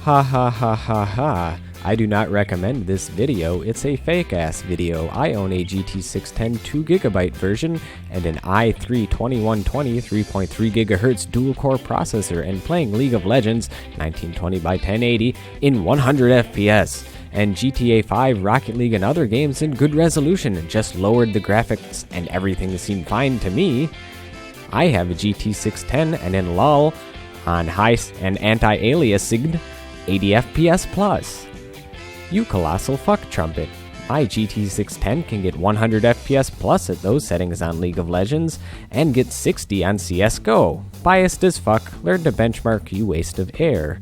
Ha ha ha ha ha. I do not recommend this video, it's a fake ass video. I own a GT 610 2GB version and an i3-2120 3.3 GHz dual core processor and playing League of Legends 1920 by 1080 in 100 FPS. And GTA 5, Rocket League, and other games in good resolution, just lowered the graphics and everything seemed fine to me. I have a GT 610 and in LOL on high and anti-aliasing 80 FPS plus. You colossal fuck trumpet. My GT 610 can get 100 FPS plus at those settings on League of Legends and get 60 on CSGO. Biased as fuck, learn to benchmark, you waste of air.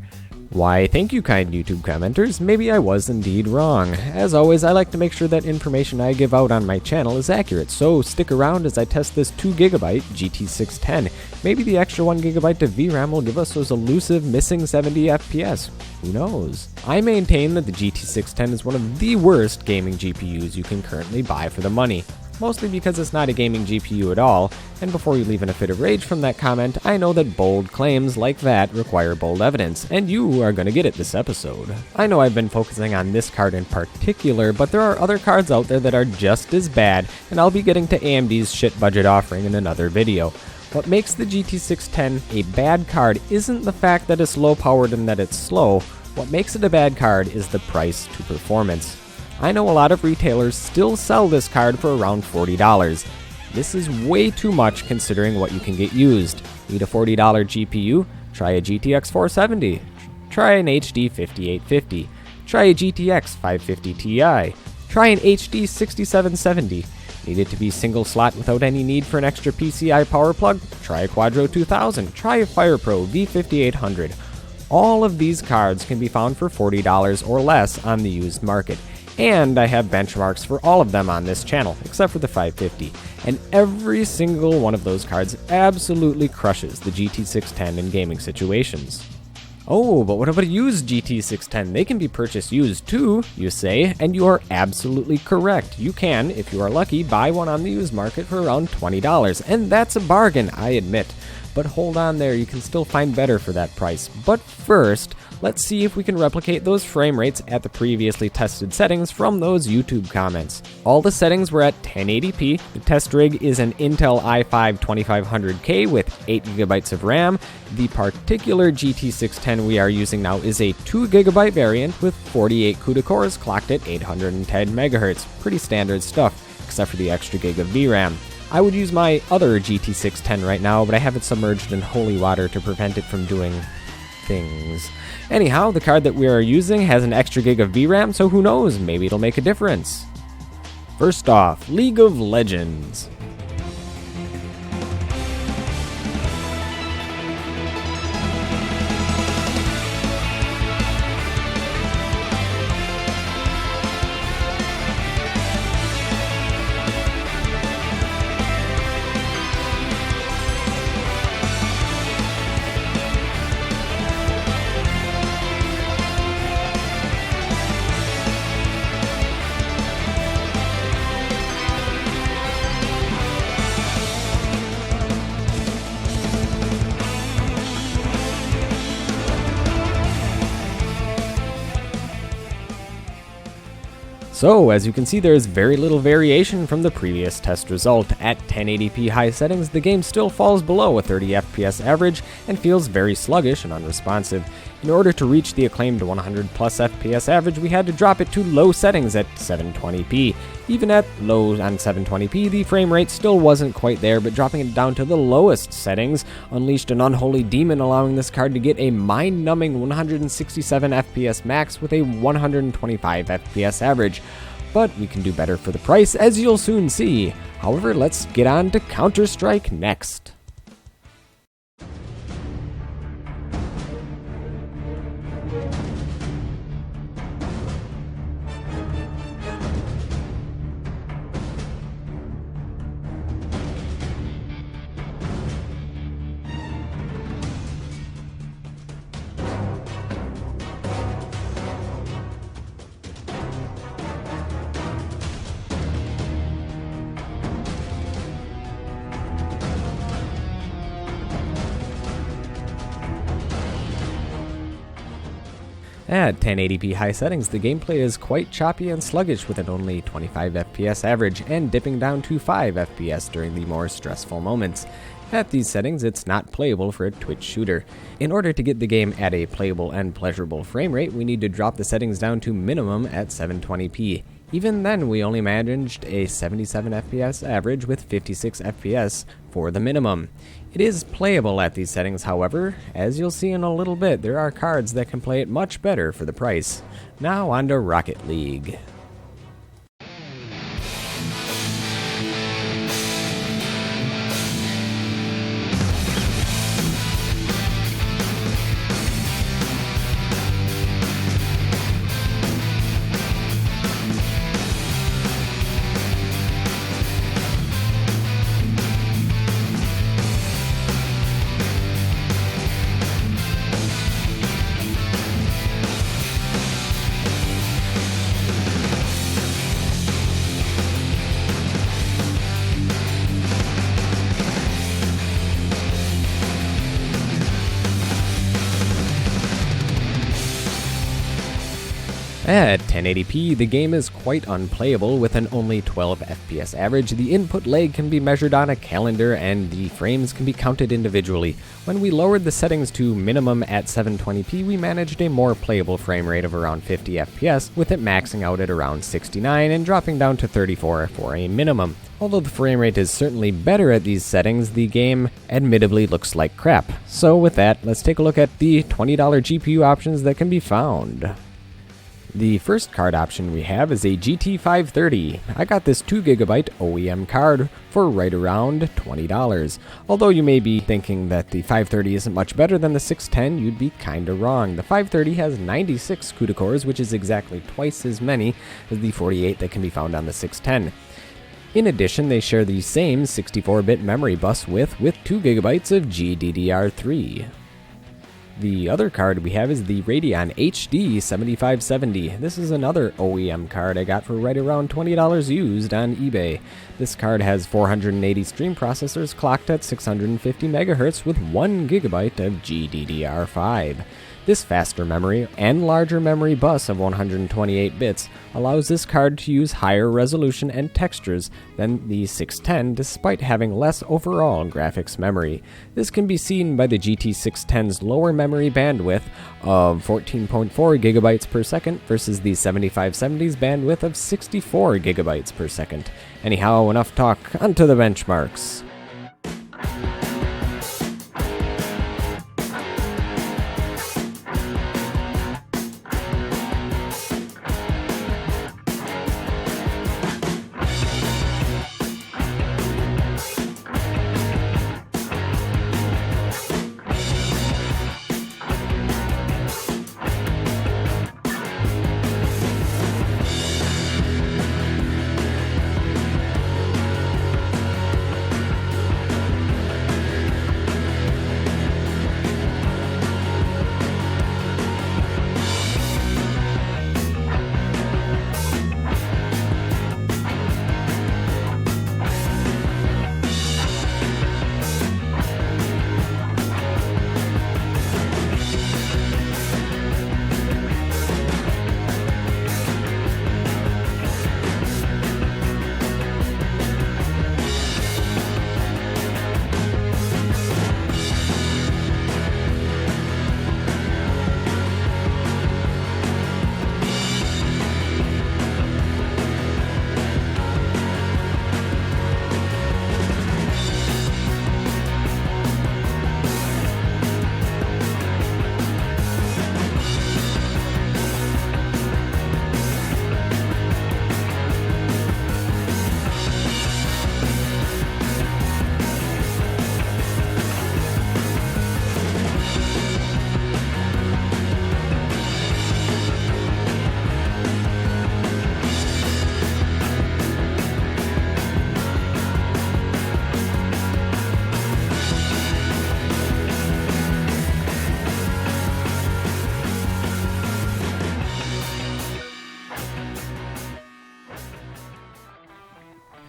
Why, thank you kind YouTube commenters, maybe I was indeed wrong. As always, I like to make sure that information I give out on my channel is accurate, so stick around as I test this 2GB GT 610. Maybe the extra 1GB of VRAM will give us those elusive missing 70 FPS. Who knows? I maintain that the GT 610 is one of the worst gaming GPUs you can currently buy for the money. Mostly because it's not a gaming GPU at all, and before you leave in a fit of rage from that comment, I know that bold claims like that require bold evidence, and you are gonna get it this episode. I know I've been focusing on this card in particular, but there are other cards out there that are just as bad, and I'll be getting to AMD's shit budget offering in another video. What makes the GT 610 a bad card isn't the fact that it's low-powered and that it's slow. What makes it a bad card is the price to performance. I know a lot of retailers still sell this card for around $40. This is way too much considering what you can get used. Need a $40 GPU? Try a GTX 470. Try an HD 5850. Try a GTX 550 Ti. Try an HD 6770. Need it to be single slot without any need for an extra PCI power plug? Try a Quadro 2000. Try a FirePro V5800. All of these cards can be found for $40 or less on the used market. And I have benchmarks for all of them on this channel, except for the 550. And every single one of those cards absolutely crushes the GT 610 in gaming situations. Oh, but what about a used GT 610? They can be purchased used too, you say, and you are absolutely correct. You can, if you are lucky, buy one on the used market for around $20, and that's a bargain, I admit. But hold on there, you can still find better for that price. But first, let's see if we can replicate those frame rates at the previously tested settings from those YouTube comments. All the settings were at 1080p. The test rig is an Intel i5 2500K with 8GB of RAM. The particular GT 610 we are using now is a 2GB variant with 48 CUDA cores clocked at 810 MHz. Pretty standard stuff, except for the extra gig of VRAM. I would use my other GT 610 right now, but I have it submerged in holy water to prevent it from doing things. Anyhow, the card that we are using has an extra gig of VRAM, so who knows, maybe it'll make a difference. First off, League of Legends. So, as you can see, there is very little variation from the previous test result. At 1080p high settings, the game still falls below a 30 FPS average and feels very sluggish and unresponsive. In order to reach the acclaimed 100 plus FPS average, we had to drop it to low settings at 720p. Even at low on 720p, the frame rate still wasn't quite there, but dropping it down to the lowest settings unleashed an unholy demon, allowing this card to get a mind-numbing 167 FPS max with a 125 FPS average. But we can do better for the price, as you'll soon see. However, let's get on to Counter-Strike next. At 1080p high settings, the gameplay is quite choppy and sluggish with an only 25 FPS average and dipping down to 5 FPS during the more stressful moments. At these settings, it's not playable for a Twitch shooter. In order to get the game at a playable and pleasurable frame rate, we need to drop the settings down to minimum at 720p. Even then, we only managed a 77 FPS average with 56 FPS for the minimum. It is playable at these settings, however. As you'll see in a little bit, there are cards that can play it much better for the price. Now on to Rocket League. At 1080p, the game is quite unplayable with an only 12 FPS average. The input lag can be measured on a calendar and the frames can be counted individually. When we lowered the settings to minimum at 720p, we managed a more playable frame rate of around 50 FPS, with it maxing out at around 69 and dropping down to 34 for a minimum. Although the frame rate is certainly better at these settings, the game admittedly looks like crap. So with that, let's take a look at the $20 GPU options that can be found. The first card option we have is a GT530. I got this 2GB OEM card for right around $20. Although you may be thinking that the 530 isn't much better than the 610, you'd be kinda wrong. The 530 has 96 CUDA cores, which is exactly twice as many as the 48 that can be found on the 610. In addition, they share the same 64-bit memory bus width with 2GB of GDDR3. The other card we have is the Radeon HD 7570. This is another OEM card I got for right around $20 used on eBay. This card has 480 stream processors clocked at 650 MHz with 1GB of GDDR5. This faster memory and larger memory bus of 128 bits allows this card to use higher resolution and textures than the 610 despite having less overall graphics memory. This can be seen by the GT610's lower memory bandwidth of 14.4 GB per second versus the 7570's bandwidth of 64 GB per second. Anyhow, enough talk, onto the benchmarks.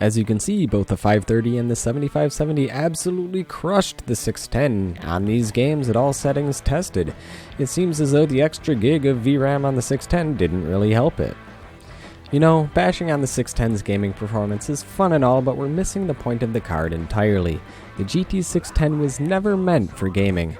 As you can see, both the 530 and the 7570 absolutely crushed the 610 on these games at all settings tested. It seems as though the extra gig of VRAM on the 610 didn't really help it. You know, bashing on the 610's gaming performance is fun and all, but we're missing the point of the card entirely. The GT610 was never meant for gaming.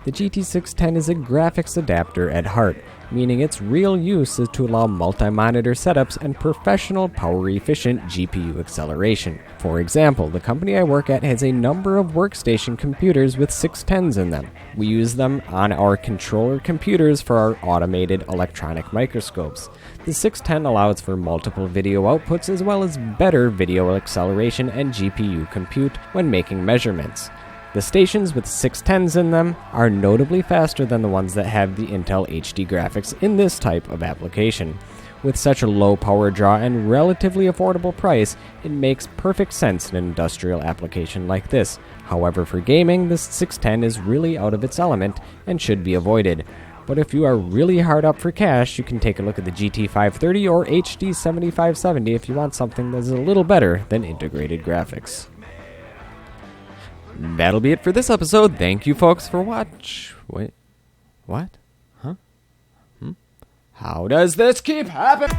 The GT610 is a graphics adapter at heart, meaning its real use is to allow multi-monitor setups and professional power-efficient GPU acceleration. For example, the company I work at has a number of workstation computers with 610s in them. We use them on our controller computers for our automated electronic microscopes. The 610 allows for multiple video outputs as well as better video acceleration and GPU compute when making measurements. The stations with 610s in them are notably faster than the ones that have the Intel HD graphics in this type of application. With such a low power draw and relatively affordable price, it makes perfect sense in an industrial application like this. However, for gaming, this 610 is really out of its element and should be avoided. But if you are really hard up for cash, you can take a look at the GT530 or HD 7570 if you want something that's a little better than integrated graphics. That'll be it for this episode. Thank you folks for Wait. What? Huh? How does this keep happening?